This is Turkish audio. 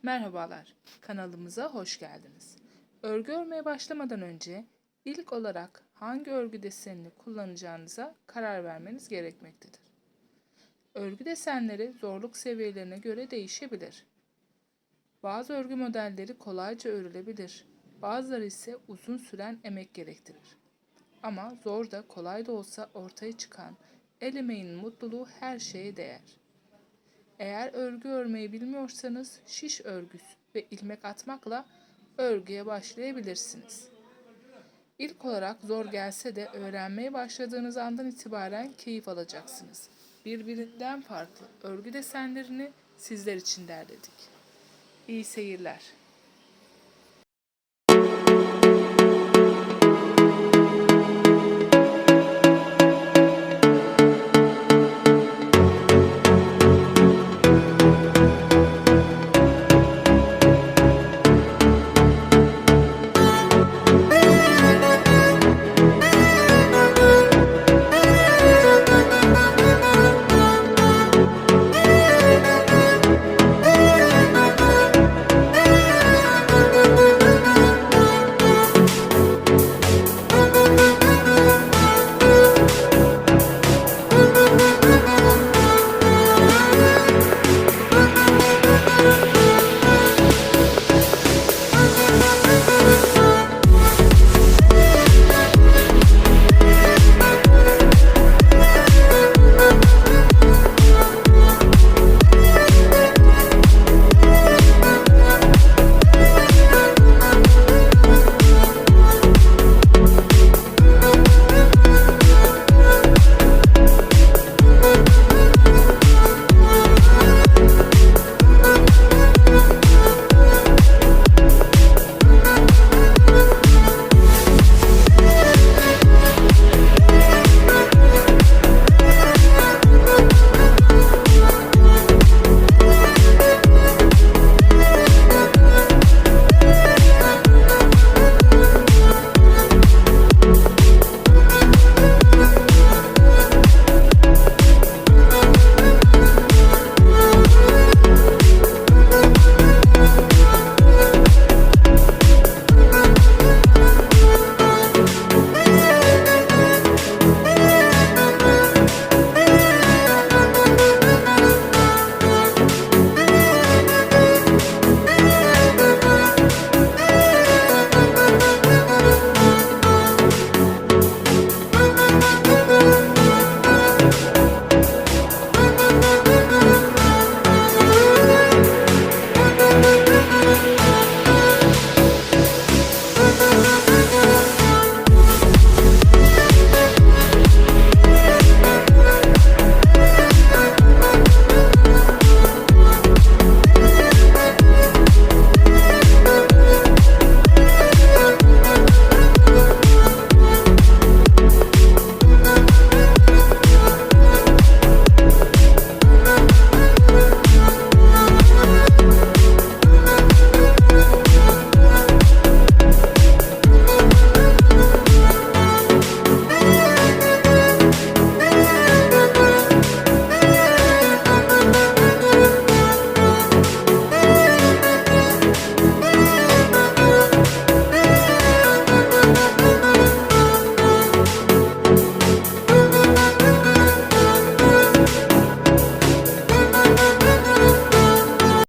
Merhabalar, kanalımıza hoş geldiniz. Örgü örmeye başlamadan önce ilk olarak hangi örgü desenini kullanacağınıza karar vermeniz gerekmektedir. Örgü desenleri zorluk seviyelerine göre değişebilir. Bazı örgü modelleri kolayca örülebilir, bazıları ise uzun süren emek gerektirir. Ama zor da kolay da olsa ortaya çıkan el emeğinin mutluluğu her şeye değer. Eğer örgü örmeyi bilmiyorsanız şiş örgüsü ve ilmek atmakla örgüye başlayabilirsiniz. İlk olarak zor gelse de öğrenmeye başladığınız andan itibaren keyif alacaksınız. Birbirinden farklı örgü desenlerini sizler için derledik. İyi seyirler.